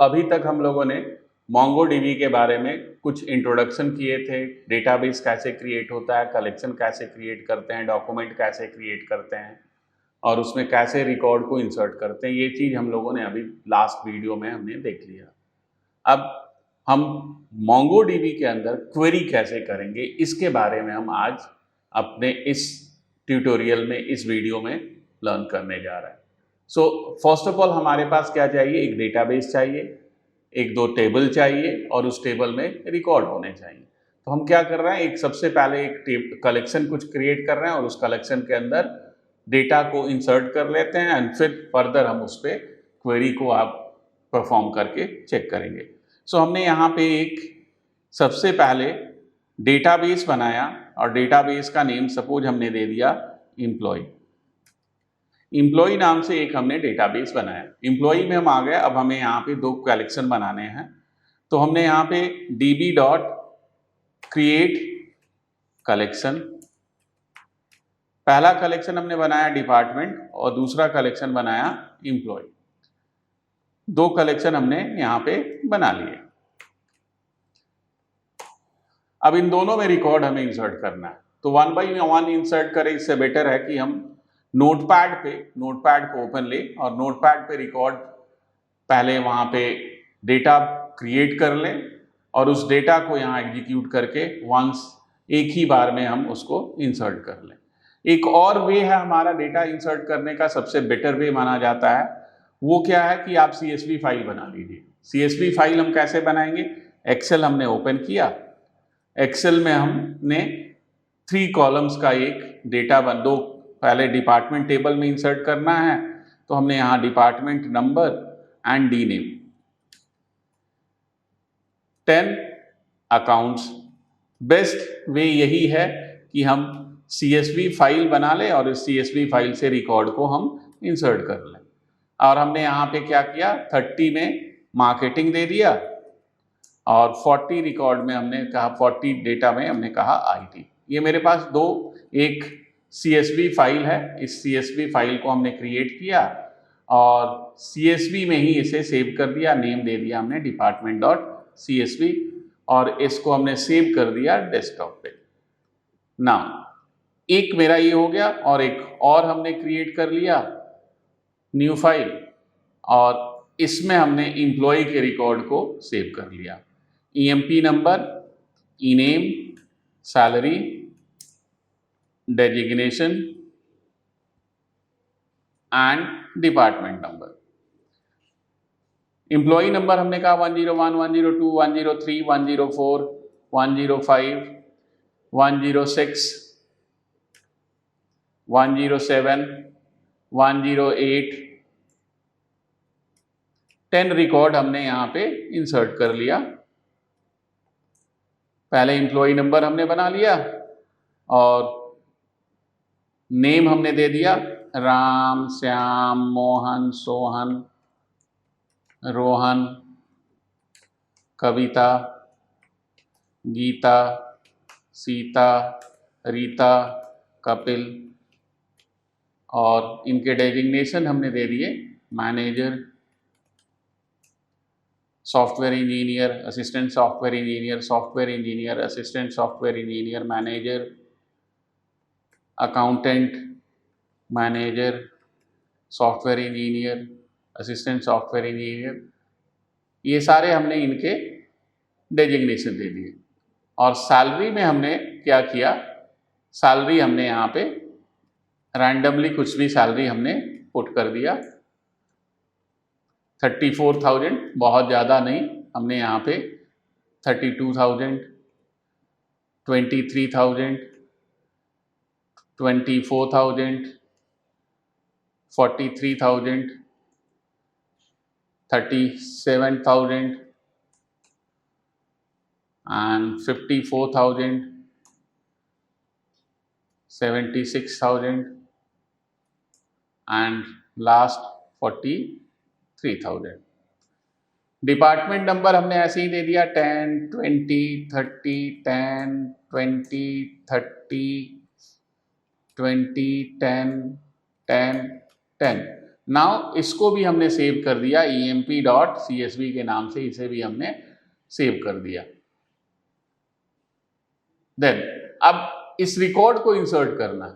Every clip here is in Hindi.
अभी तक हम लोगों ने MongoDB के बारे में कुछ इंट्रोडक्शन किए थे, डेटाबेस कैसे क्रिएट होता है, कलेक्शन कैसे क्रिएट करते हैं, डॉक्यूमेंट कैसे क्रिएट करते हैं और उसमें कैसे रिकॉर्ड को इंसर्ट करते हैं। ये चीज़ हम लोगों ने अभी लास्ट वीडियो में हमने देख लिया। अब हम MongoDB के अंदर क्वेरी कैसे करेंगे, इसके बारे में हम आज अपने इस ट्यूटोरियल में, इस वीडियो में लर्न करने जा रहे हैं। फर्स्ट ऑफ ऑल हमारे पास क्या चाहिए? एक डेटाबेस चाहिए, एक दो टेबल चाहिए और उस टेबल में रिकॉर्ड होने चाहिए। तो हम क्या कर रहे हैं, सबसे पहले एक कलेक्शन कुछ क्रिएट कर रहे हैं और उस कलेक्शन के अंदर डेटा को इंसर्ट कर लेते हैं एंड फिर फर्दर हम उस पर क्वेरी को आप परफॉर्म करके चेक करेंगे। हमने यहाँ पे एक सबसे पहले डेटाबेस बनाया और डेटाबेस का नेम सपोज हमने दे दिया एम्प्लॉय नाम से एक हमने डेटाबेस बनाया। एम्प्लॉय में हम आ गए। अब हमें यहाँ पे दो कलेक्शन बनाने हैं। तो हमने यहाँ पे db.create कलेक्शन, पहला कलेक्शन हमने बनाया डिपार्टमेंट और दूसरा कलेक्शन बनाया एम्प्लॉय। दो कलेक्शन हमने यहाँ पे बना लिए। अब इन दोनों में रिकॉर्ड हमें इंसर्ट करना है। तो 1 by 1 इंसर्ट करें, इससे बेटर है कि हम नोटपैड को ओपन लें और नोटपैड पे रिकॉर्ड पहले वहाँ पे डेटा क्रिएट कर लें और उस डेटा को यहाँ एग्जीक्यूट करके वंस एक ही बार में हम उसको इंसर्ट कर लें। एक और वे है हमारा डेटा इंसर्ट करने का, सबसे बेटर वे माना जाता है। वो क्या है कि आप CSV फाइल बना लीजिए। CSV फाइल हम कैसे बनाएंगे? एक्सेल हमने ओपन किया, एक्सेल में हमने 3 कॉलम्स का एक डेटा दो पहले डिपार्टमेंट टेबल में इंसर्ट करना है। तो हमने यहाँ department number and D name, 10 accounts. Best way यही है कि हम CSV फाइल बना लें और इस CSV फाइल से रिकॉर्ड को हम इंसर्ट कर लें। और हमने यहाँ पे क्या किया, 30 में मार्केटिंग दे दिया और 40 रिकॉर्ड में हमने कहा, 40 डेटा में हमने कहा IT। ये मेरे पास दो, एक CSV फाइल है। इस CSV फाइल को हमने क्रिएट किया और CSV में ही इसे सेव कर दिया। नेम दे दिया हमने department.csv और इसको हमने सेव कर दिया डेस्कटॉप पे। नाउ एक मेरा ये हो गया और एक और हमने क्रिएट कर लिया न्यू फाइल और इसमें हमने एम्प्लॉय के रिकॉर्ड को सेव कर लिया। EMP नंबर, E-नेम, salary, designation and department number. Employ number हमने कहा 101, 102, 103, 104, 105, 106, 107, 108, 10 रिकॉर्ड हमने यहाँ पे इंसर्ट कर लिया। पहले एम्प्लॉय नंबर हमने बना लिया और नेम हमने दे दिया राम, श्याम, मोहन, सोहन, रोहन, कविता, गीता, सीता, रीता, कपिल और इनके डेजिग्नेशन हमने दे दिए manager, software engineer, assistant software engineer, software engineer, assistant software engineer, manager, accountant, manager, software engineer, assistant software engineer. ये सारे हमने इनके डेजिग्नेशन दे दिए। और सैलरी में हमने क्या किया, सैलरी हमने यहाँ पे रैंडमली कुछ भी सैलरी हमने पुट कर दिया। 34,000, बहुत ज़्यादा नहीं, हमने यहाँ पे 32,000, 23,000, 24,000, 43,000, 37,000 and 54,000, 76,000 and last 43,000। Department number हमने ऐसे ही दे दिया 10, 20, 30, 10, 20, 30, 20, 10, 10, 10। नाउ इसको भी हमने सेव कर दिया emp.csv के नाम से, इसे भी हमने सेव कर दिया। देन अब इस रिकॉर्ड को इंसर्ट करना है,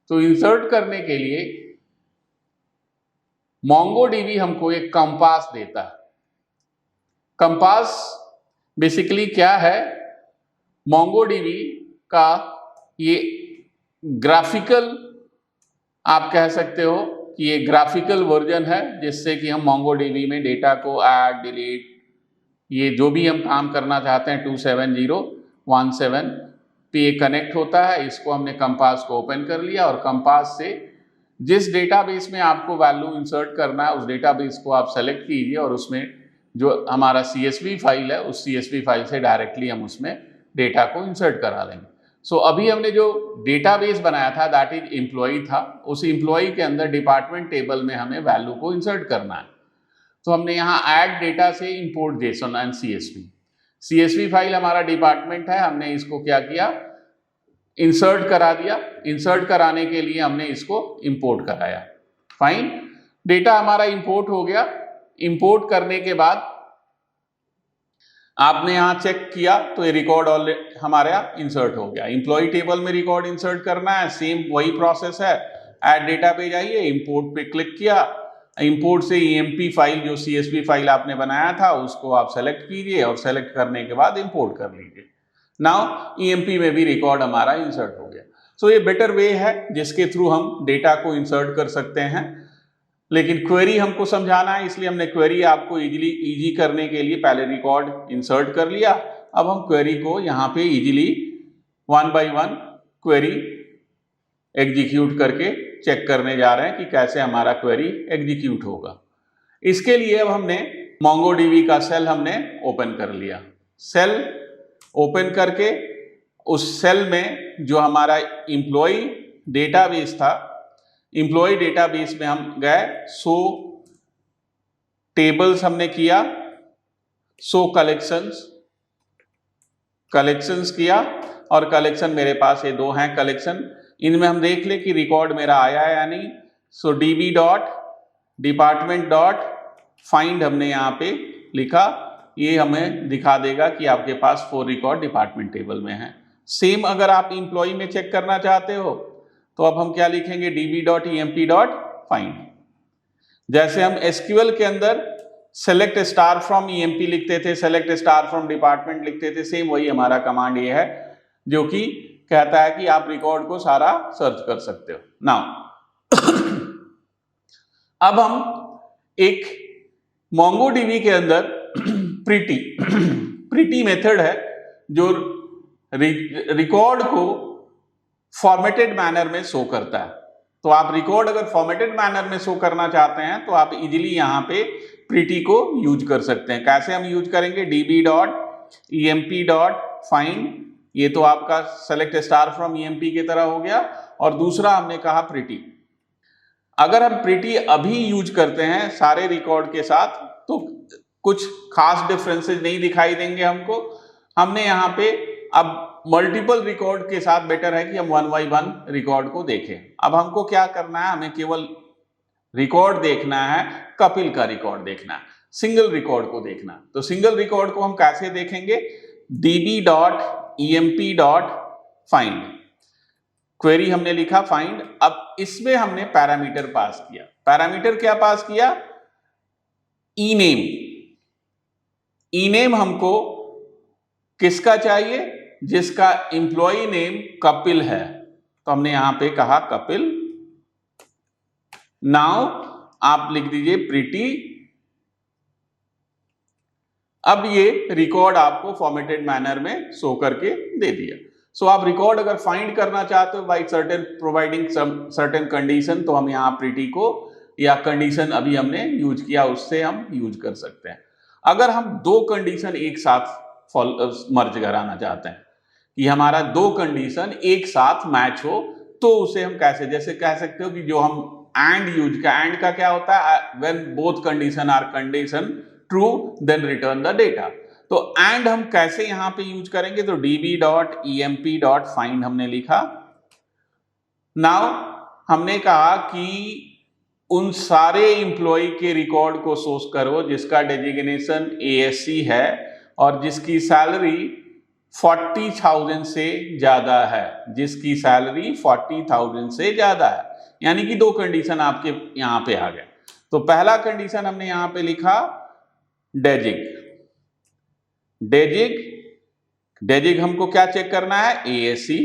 तो इंसर्ट करने के लिए MongoDB हमको एक कंपास देता है। कंपास बेसिकली क्या है, MongoDB का ये ग्राफिकल, आप कह सकते हो कि ये ग्राफिकल वर्जन है, जिससे कि हम MongoDB में डेटा को ऐड, डिलीट, ये जो भी हम काम करना चाहते हैं 27017 पे कनेक्ट होता है। इसको हमने कंपास को ओपन कर लिया और कंपास से जिस डेटाबेस में आपको वैल्यू इंसर्ट करना है उस डेटाबेस को आप सेलेक्ट कीजिए और उसमें जो हमारा CSV फाइल है उस CSV फाइल से डायरेक्टली हम उसमें डेटा को इंसर्ट करा लेंगे। सो अभी हमने जो डेटाबेस बनाया था दैट इज एम्प्लॉय था, उस एम्प्लॉय के अंदर डिपार्टमेंट टेबल में हमें वैल्यू को इंसर्ट करना है। तो हमने यहाँ ऐड डेटा से import Jason and CSV file हमारा डिपार्टमेंट है, हमने इसको क्या किया, इंसर्ट करा दिया। इंसर्ट कराने के लिए हमने इसको इंपोर्ट कराया। फाइन, डेटा हमारा इंपोर्ट हो गया। इंपोर्ट करने के बाद आपने यहां चेक किया तो ये रिकॉर्ड ऑलरेडी हमारा इंसर्ट हो गया। इंप्लॉय टेबल में रिकॉर्ड इंसर्ट करना है, सेम वही प्रोसेस है। ऐड डेटा पे जाइए, इंपोर्ट पे क्लिक किया, इंपोर्ट से EMP फाइल जो CSV फाइल आपने बनाया था उसको आप सेलेक्ट कीजिए और सेलेक्ट करने के बाद इंपोर्ट कर लीजिए। नाउ EMP में भी रिकॉर्ड हमारा इंसर्ट हो गया। सो ये बेटर वे है जिसके थ्रू हम डेटा को इंसर्ट कर सकते हैं, लेकिन क्वेरी हमको समझाना है इसलिए हमने क्वेरी आपको इजी करने के लिए पहले रिकॉर्ड इंसर्ट कर लिया। अब हम क्वेरी को यहाँ पे इजीली 1 by 1 क्वेरी एग्जीक्यूट करके चेक करने जा रहे हैं कि कैसे हमारा क्वेरी एग्जीक्यूट होगा। इसके लिए अब हमने MongoDB का सेल हमने ओपन कर लिया। सेल ओपन करके उस सेल में जो हमारा एम्प्लॉय डेटाबेस था, एम्प्लॉय डेटाबेस में हम गए, 100 टेबल्स हमने किया, 100 कलेक्शंस किया और कलेक्शन मेरे पास ये 2 हैं कलेक्शन। इनमें हम देख ले कि रिकॉर्ड मेरा आया है या नहीं। सो db.department.find हमने यहाँ पे लिखा, ये हमें दिखा देगा कि आपके पास 4 रिकॉर्ड डिपार्टमेंट टेबल में है। सेम अगर आप एम्प्लॉय में चेक करना चाहते हो तो अब हम क्या लिखेंगे, db.emp.find। जैसे हम SQL के अंदर सेलेक्ट स्टार फ्रॉम EMP लिखते थे, सेलेक्ट स्टार फ्रॉम डिपार्टमेंट लिखते थे, सेम वही हमारा कमांड ये है जो कि कहता है कि आप रिकॉर्ड को सारा सर्च कर सकते हो। नाउ अब हम एक MongoDB के अंदर प्रीटी मेथड है जो रिकॉर्ड को फॉर्मेटेड मैनर में शो करता है। तो आप रिकॉर्ड अगर फॉर्मेटेड मैनर में शो करना चाहते हैं तो आप इजीली यहाँ पे प्रीटी को यूज कर सकते हैं। कैसे हम यूज करेंगे, db.emp.find, ये तो आपका सेलेक्ट स्टार फ्रॉम EMP की तरह हो गया, और दूसरा हमने कहा प्रीटी। अगर हम प्रीटी अभी यूज करते हैं सारे रिकॉर्ड के साथ तो कुछ खास डिफरेंसेस नहीं दिखाई देंगे हमको। हमने यहाँ पे अब मल्टीपल रिकॉर्ड के साथ बेटर है कि हम 1 by 1 रिकॉर्ड को देखें। अब हमको क्या करना है, हमें केवल रिकॉर्ड देखना है, कपिल का रिकॉर्ड देखना है, सिंगल रिकॉर्ड को देखना। तो सिंगल रिकॉर्ड को हम कैसे देखेंगे, db.emp.find, क्वेरी हमने लिखा फाइंड। अब इसमें हमने पैरामीटर पास किया। पैरामीटर क्या पास किया, ईनेम हमको किसका चाहिए, जिसका एम्प्लॉय नेम कपिल है, तो हमने यहां पे कहा कपिल। नाउ आप लिख दीजिए प्रीटी। अब ये रिकॉर्ड आपको फॉर्मेटेड मैनर में शो करके दे दिया। सो आप रिकॉर्ड अगर फाइंड करना चाहते हो बाई प्रोवाइडिंग सर्टेन कंडीशन, तो हम यहाँ प्रीटी को या कंडीशन अभी हमने यूज किया उससे हम यूज कर सकते हैं। अगर हम 2 कंडीशन एक साथ मर्ज कराना चाहते हैं कि हमारा 2 कंडीशन एक साथ मैच हो, तो उसे हम कैसे, जैसे कह सकते हो कि जो हम एंड का क्या होता है, when both condition are condition true then return the data. तो एंड हम कैसे यहां पे यूज करेंगे, तो db.emp.find हमने लिखा। नाउ हमने कहा कि उन सारे एम्प्लॉय के रिकॉर्ड को सोर्स करो जिसका डेजिग्नेशन ASC है और जिसकी सैलरी 40,000 से ज्यादा है, जिसकी सैलरी 40,000 से ज्यादा है। यानी कि दो कंडीशन आपके यहां पे आ गए। तो पहला कंडीशन हमने यहां पे लिखा डेजिग। डेजिग हमको क्या चेक करना है? ASC।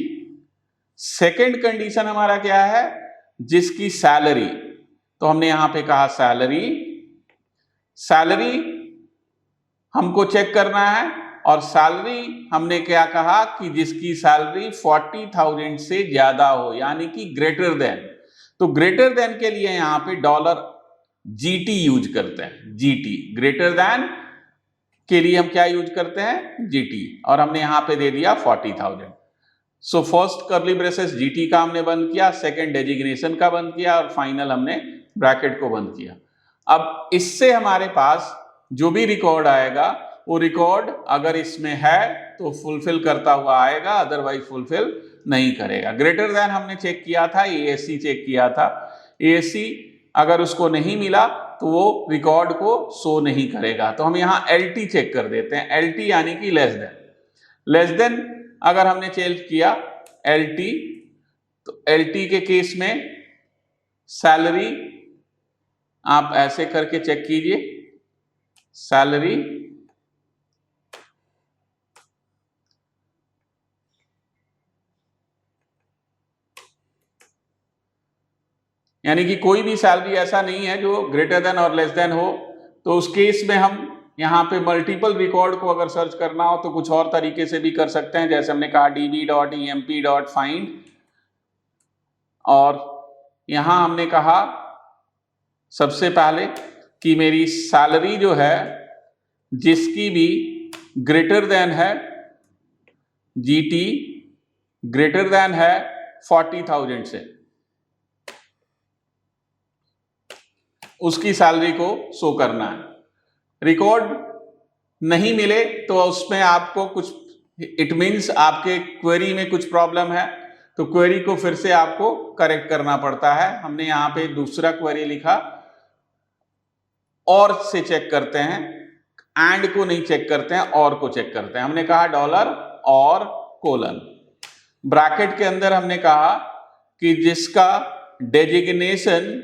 सेकंड कंडीशन हमारा क्या है? जिसकी सैलरी, तो हमने यहां पे कहा सैलरी हमको चेक करना है। और सैलरी हमने क्या कहा कि जिसकी सैलरी 40,000 से ज्यादा हो, यानी कि ग्रेटर देन। तो ग्रेटर देन के लिए यहां पे $GT यूज करते हैं। GT ग्रेटर देन के लिए हम क्या यूज करते हैं? GT। और हमने यहां पे दे दिया 40,000। So first curly braces GT का हमने बंद किया, सेकंड डेजिग्नेशन का बंद किया और फाइनल हमने ब्रैकेट को बंद किया। अब इससे हमारे पास जो भी रिकॉर्ड आएगा वो रिकॉर्ड अगर इसमें है तो फुलफिल करता हुआ आएगा, अदरवाइज फुलफिल नहीं करेगा। ग्रेटर देन हमने चेक किया था, ASC चेक किया था। ASC अगर उसको नहीं मिला तो वो रिकॉर्ड को शो नहीं करेगा। तो हम यहाँ LT चेक कर देते हैं। LT यानी कि लेस देन अगर हमने चेक किया LT, तो LT के केस में सैलरी आप ऐसे करके चेक कीजिए, सैलरी यानी कि कोई भी सैलरी ऐसा नहीं है जो ग्रेटर देन और लेस देन हो। तो उस केस में हम यहाँ पे मल्टीपल रिकॉर्ड को अगर सर्च करना हो तो कुछ और तरीके से भी कर सकते हैं, जैसे हमने कहा db.emp.find। और यहां हमने कहा सबसे पहले कि मेरी सैलरी जो है जिसकी भी ग्रेटर देन है, GT ग्रेटर देन है 40,000 से, उसकी सैलरी को शो करना है। रिकॉर्ड नहीं मिले तो उसमें आपको कुछ, इट मीन्स आपके क्वेरी में कुछ प्रॉब्लम है, तो क्वेरी को फिर से आपको करेक्ट करना पड़ता है। हमने यहां पे दूसरा क्वेरी लिखा, और से चेक करते हैं, एंड को नहीं चेक करते हैं, और को चेक करते हैं। हमने कहा $और कोलन, ब्रैकेट के अंदर हमने कहा कि जिसका डेजिग्नेशन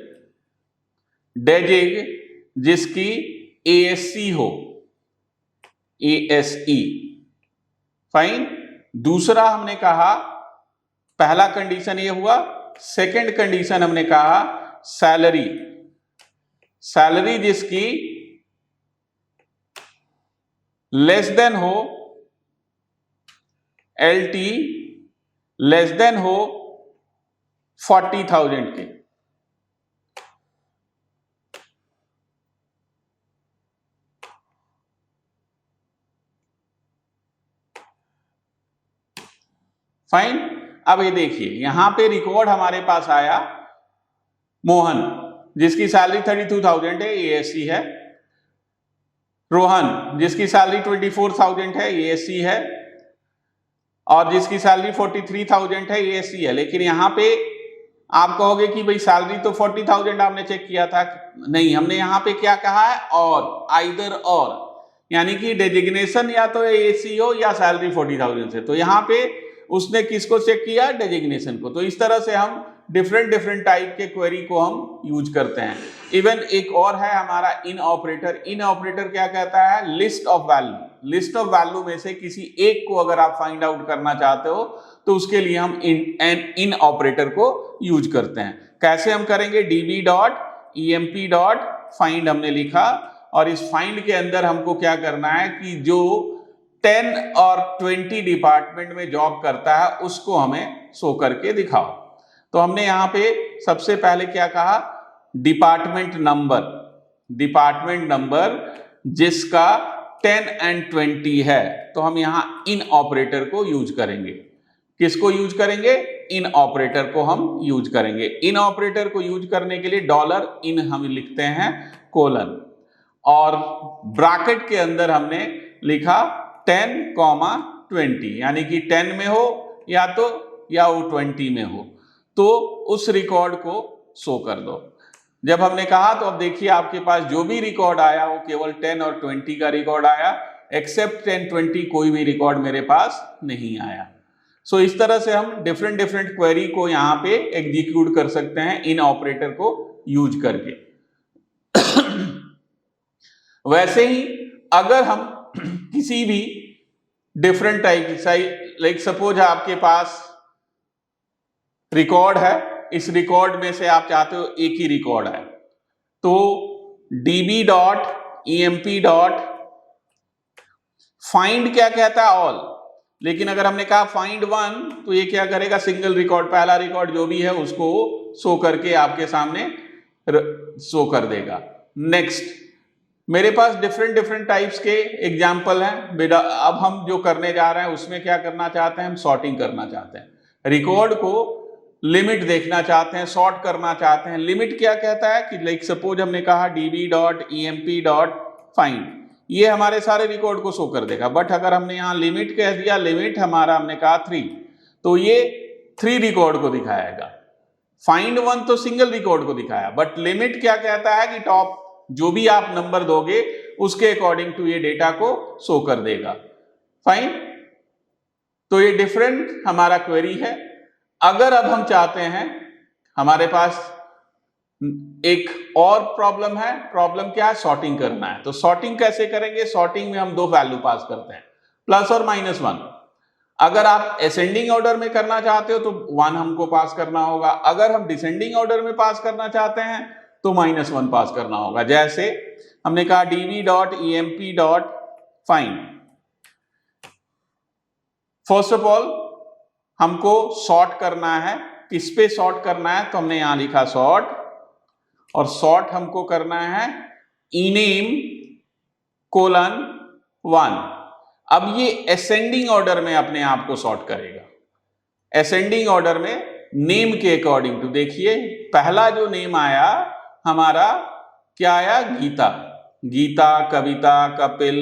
जिसकी ASC हो, ASE, फाइन। दूसरा हमने कहा, पहला कंडीशन ये हुआ। सेकंड कंडीशन हमने कहा सैलरी जिसकी लेस देन हो, LT लेस देन हो 40,000 के। फाइन। अब ये देखिए यहां पे रिकॉर्ड हमारे पास आया मोहन, जिसकी सैलरी 32,000 है, ASC है। रोहन जिसकी सैलरी 24,000 है, ASC है। और जिसकी सैलरी 43,000 है, ASC है। लेकिन यहां पे आप कहोगे कि भाई सैलरी तो 40,000 आपने चेक किया था। नहीं, हमने यहां पे क्या कहा है? और, आइदर और, यानी कि डेजिग्नेशन या तो ASC हो या सैलरी 40,000 से। तो यहां पे उसने किसको चेक किया? डेजिग्नेशन को। तो इस तरह से हम डिफरेंट टाइप के क्वेरी को हम यूज करते हैं। इवन एक और है हमारा इन ऑपरेटर। इन ऑपरेटर क्या कहता है? लिस्ट ऑफ वैल्यू में से किसी एक को अगर आप फाइंड आउट करना चाहते हो तो उसके लिए हम इन ऑपरेटर को यूज करते हैं। कैसे हम करेंगे? db.emp.find हमने लिखा, और इस फाइंड के अंदर हमको क्या करना है कि जो 10 और 20 डिपार्टमेंट में जॉब करता है उसको हमें शो करके दिखाओ। तो हमने यहां पे सबसे पहले क्या कहा? डिपार्टमेंट नंबर जिसका 10 और 20 है, तो हम यहां इन ऑपरेटर को यूज करेंगे। किसको यूज करेंगे? इन ऑपरेटर को हम यूज करेंगे। इन ऑपरेटर को यूज करने के लिए $in हम लिखते हैं कोलन, और ब्रैकेट के अंदर हमने लिखा 10, 20, यानी कि 10 में हो या वो 20 में हो, तो उस रिकॉर्ड को शो कर दो। जब हमने कहा तो अब देखिए आपके पास जो भी रिकॉर्ड आया वो केवल 10 और 20 का रिकॉर्ड आया, एक्सेप्ट 10 20 कोई भी रिकॉर्ड मेरे पास नहीं आया। सो इस तरह से हम डिफरेंट डिफरेंट क्वेरी को यहाँ पे एग्जीक्यूट कर सकते हैं इन ऑपरेटर को यूज करके। वैसे ही अगर हम किसी भी डिफरेंट टाइप, लाइक सपोज आपके पास रिकॉर्ड है, इस रिकॉर्ड में से आप चाहते हो एक ही रिकॉर्ड है, तो db.emp.find क्या कहता है, ऑल। लेकिन अगर हमने कहा find one तो ये क्या करेगा, सिंगल रिकॉर्ड, पहला रिकॉर्ड जो भी है उसको शो करके आपके सामने शो कर देगा। नेक्स्ट, मेरे पास डिफरेंट डिफरेंट टाइप्स के एग्जाम्पल हैं। अब हम जो करने जा रहे हैं उसमें क्या करना चाहते हैं, हम सॉर्टिंग करना चाहते हैं, रिकॉर्ड को लिमिट देखना चाहते हैं, सॉर्ट करना चाहते हैं। लिमिट क्या कहता है कि लाइक सपोज हमने कहा db.emp.find, ये हमारे सारे रिकॉर्ड को शो कर देगा। बट अगर हमने यहाँ लिमिट कह दिया, लिमिट हमारा हमने कहा 3, तो ये 3 रिकॉर्ड को दिखाएगा। फाइंड वन तो सिंगल रिकॉर्ड को दिखाया, बट लिमिट क्या कहता है कि टॉप जो भी आप नंबर दोगे उसके अकॉर्डिंग टू ये डेटा को शो कर देगा। फाइन, तो ये डिफरेंट हमारा क्वेरी है। अगर अब हम चाहते हैं, हमारे पास एक और प्रॉब्लम है, प्रॉब्लम क्या है, सॉर्टिंग करना है। तो सॉर्टिंग कैसे करेंगे, सॉर्टिंग में हम 2 वैल्यू पास करते हैं, प्लस और -1। अगर आप असेंडिंग ऑर्डर में करना चाहते हो तो 1 हमको पास करना होगा, अगर हम डिसेंडिंग ऑर्डर में पास करना चाहते हैं तो -1 पास करना होगा। जैसे हमने कहा db.emp.find, फर्स्ट ऑफ ऑल हमको सॉर्ट करना है, किस पे सॉर्ट करना है, तो हमने यहां लिखा सॉर्ट, और सॉर्ट हमको करना है ename:1। अब ये असेंडिंग ऑर्डर में अपने आप को सॉर्ट करेगा, असेंडिंग ऑर्डर में नेम के अकॉर्डिंग टू। देखिए पहला जो नेम आया हमारा क्या आया, गीता, गीता, कविता, कपिल,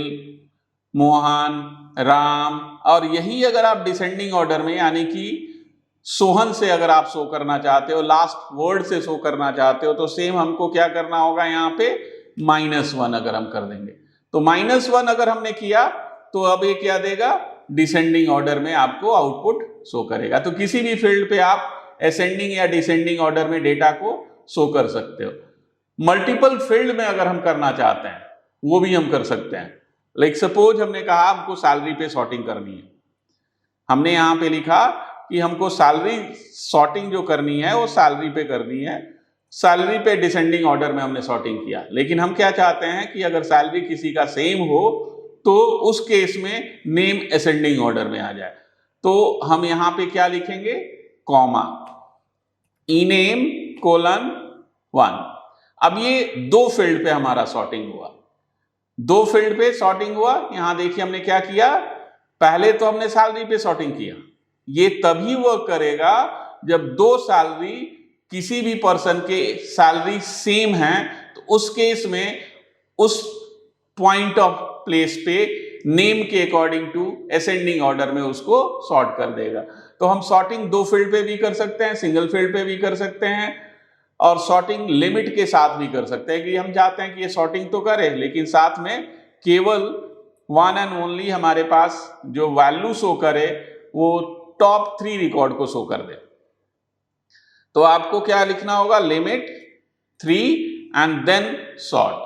मोहन, राम। और यही अगर आप डिसेंडिंग ऑर्डर में यानी कि सोहन से अगर आप शो करना चाहते हो, लास्ट वर्ड से शो करना चाहते हो, तो सेम हमको क्या करना होगा, यहाँ पे -1 अगर हम कर देंगे तो -1 अगर हमने किया तो अब ये क्या देगा, डिसेंडिंग ऑर्डर में आपको आउटपुट शो करेगा। तो किसी भी फील्ड पे आप असेंडिंग या डिसेंडिंग ऑर्डर में डेटा को शो कर सकते हो। मल्टीपल फील्ड में अगर हम करना चाहते हैं वो भी हम कर सकते हैं। लाइक सपोज हमने कहा हमको सैलरी पे सॉर्टिंग करनी है, हमने यहाँ पे लिखा कि हमको सैलरी सॉर्टिंग जो करनी है वो सैलरी पे करनी है, सैलरी पे डिसेंडिंग ऑर्डर में हमने सॉर्टिंग किया। लेकिन हम क्या चाहते हैं कि अगर सैलरी किसी का सेम हो तो उस केस में नेम असेंडिंग ऑर्डर में आ जाए। तो हम यहाँ पे क्या लिखेंगे, कॉमा, ename:1। अब ये 2 फील्ड पे हमारा सॉर्टिंग हुआ, 2 फील्ड पे सॉर्टिंग हुआ। यहां देखिए हमने क्या किया, पहले तो हमने सैलरी पे सॉर्टिंग किया। ये तभी वर्क करेगा जब 2 सैलरी किसी भी पर्सन के सैलरी सेम है, तो उस केस में उस पॉइंट ऑफ प्लेस पे नेम के अकॉर्डिंग टू असेंडिंग ऑर्डर में उसको सॉर्ट कर देगा। तो हम सॉर्टिंग 2 फील्ड पे भी कर सकते हैं, सिंगल फील्ड पे भी कर सकते हैं, और सॉर्टिंग लिमिट के साथ भी कर सकते हैं कि हम चाहते हैं कि ये सॉर्टिंग तो करे लेकिन साथ में केवल 1 एंड ओनली हमारे पास जो वैल्यू शो करे वो टॉप 3 रिकॉर्ड को शो कर दे। तो आपको क्या लिखना होगा, limit 3 and then sort,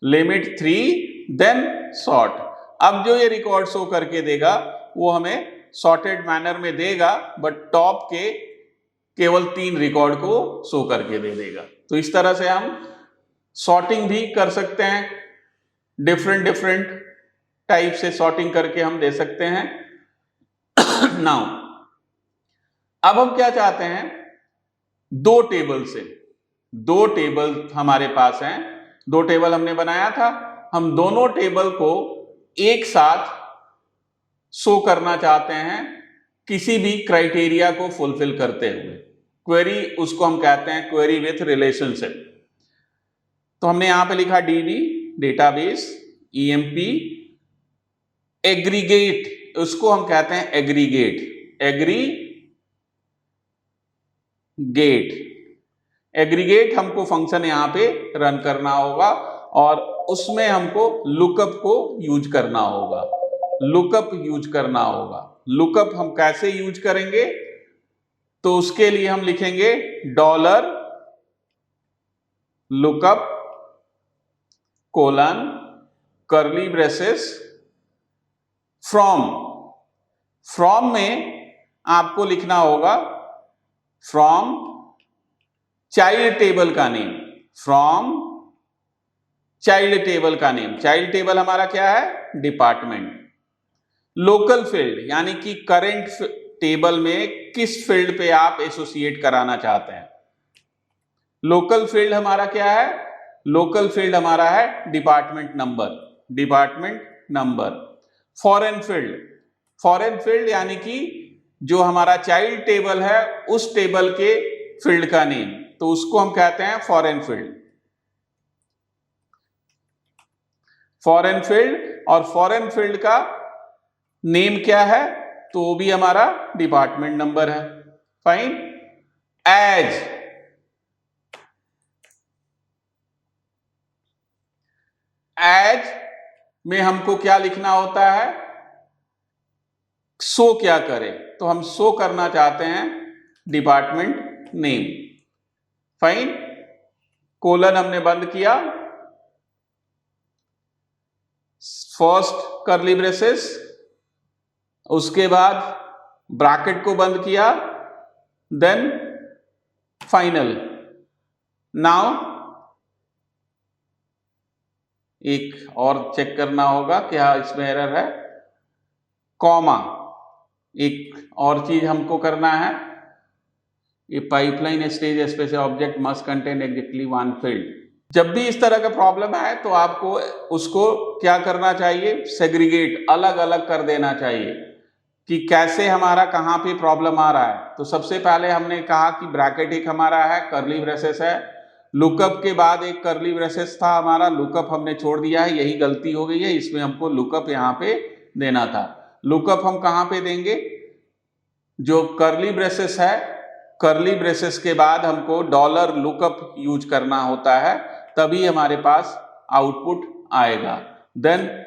limit 3 then sort. अब जो ये रिकॉर्ड शो करके देगा वो हमें सॉर्टेड मैनर में देगा, बट टॉप के केवल 3 रिकॉर्ड को शो करके दे देगा। तो इस तरह से हम सॉर्टिंग भी कर सकते हैं, डिफरेंट डिफरेंट टाइप से सॉर्टिंग करके हम दे सकते हैं। नाउ अब हम क्या चाहते हैं, 2 टेबल से, 2 टेबल हमारे पास हैं, 2 टेबल हमने बनाया था, हम दोनों टेबल को एक साथ शो करना चाहते हैं किसी भी क्राइटेरिया को फुलफिल करते हुए। क्वेरी उसको हम कहते हैं क्वेरी विथ रिलेशनशिप। तो हमने यहां पे लिखा डीबी डेटाबेस, ईएमपी एग्रीगेट, उसको हम कहते हैं एग्रीगेट, एग्रीगेट, एग्रीगेट हमको फंक्शन यहाँ पे रन करना होगा और उसमें हमको लुकअप को यूज करना होगा, लुकअप यूज करना होगा। लुकअप हम कैसे यूज करेंगे, तो उसके लिए हम लिखेंगे dollar lookup colon curly braces from में आपको लिखना होगा फ्रॉम चाइल्ड टेबल का नेम, फ्रॉम चाइल्ड टेबल का नेम। चाइल्ड टेबल हमारा क्या है, डिपार्टमेंट। लोकल फील्ड यानी कि करंट टेबल में किस फील्ड पे आप एसोसिएट कराना चाहते हैं। लोकल फील्ड हमारा क्या है, लोकल फील्ड हमारा है department number, department number. Foreign field, foreign field यानी कि जो हमारा चाइल्ड टेबल है उस टेबल के फील्ड का नेम, तो उसको हम कहते हैं फॉरेन फील्ड, फॉरेन फील्ड। और फॉरेन फील्ड का नेम क्या है, तो वो भी हमारा डिपार्टमेंट नंबर है। फाइन। एज में हमको क्या लिखना होता है, शो क्या करे, तो हम शो करना चाहते हैं डिपार्टमेंट नेम। फाइन। कोलन हमने बंद किया, फर्स्ट कर्ली ब्रेसेस, उसके बाद ब्रैकेट को बंद किया, देन फाइनल। नाउ एक और चेक करना होगा क्या इसमें एरर है, कॉमा। एक और चीज हमको करना है, ये pipeline stage special object must contain exactly one field. जब भी इस तरह का प्रॉब्लम है तो आपको उसको क्या करना चाहिए, सेग्रीगेट, अलग अलग कर देना चाहिए कि कैसे हमारा कहाँ पे प्रॉब्लम आ रहा है। तो सबसे पहले हमने कहा कि ब्रैकेट एक हमारा है, कर्ली ब्रेसेस है, लुकअप के बाद एक कर्ली ब्रेसेस था हमारा, लुकअप हमने छोड़ दिया है, यही गलती हो गई है, इसमें हमको लुकअप यहाँ पे देना था। लुकअप हम कहाँ पे देंगे, जो कर्ली ब्रेसेस है, कर्ली ब्रेसेस के बाद हमको डॉलर लुकअप यूज करना होता है, तभी हमारे पास आउटपुट आएगा। Then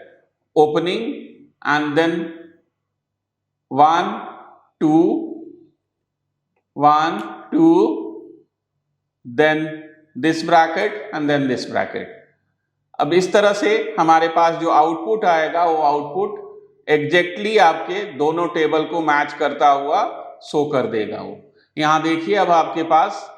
opening and then 1 2 1 2 then this bracket and then this bracket. अब इस तरह से हमारे पास जो आउटपुट आएगा वो आउटपुट एग्जैक्टली आपके दोनों टेबल को मैच करता हुआ शो कर देगा। वो यहां देखिए, अब आपके पास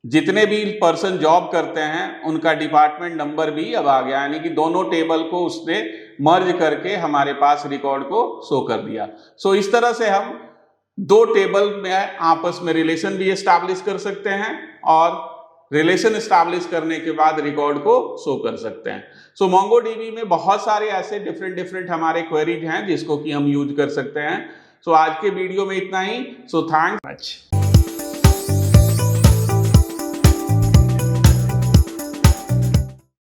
जितने भी पर्सन जॉब करते हैं उनका डिपार्टमेंट नंबर भी अब आ गया, यानी कि दोनों टेबल को उसने मर्ज करके हमारे पास रिकॉर्ड को शो कर दिया। सो इस तरह से हम दो टेबल में आपस में रिलेशन भी एस्टैब्लिश कर सकते हैं और रिलेशन एस्टैब्लिश करने के बाद रिकॉर्ड को शो कर सकते हैं। सो MongoDB में बहुत सारे ऐसे डिफरेंट हमारे क्वेरीज हैं जिसको कि हम यूज कर सकते हैं। सो आज के वीडियो में इतना ही। So thanks much.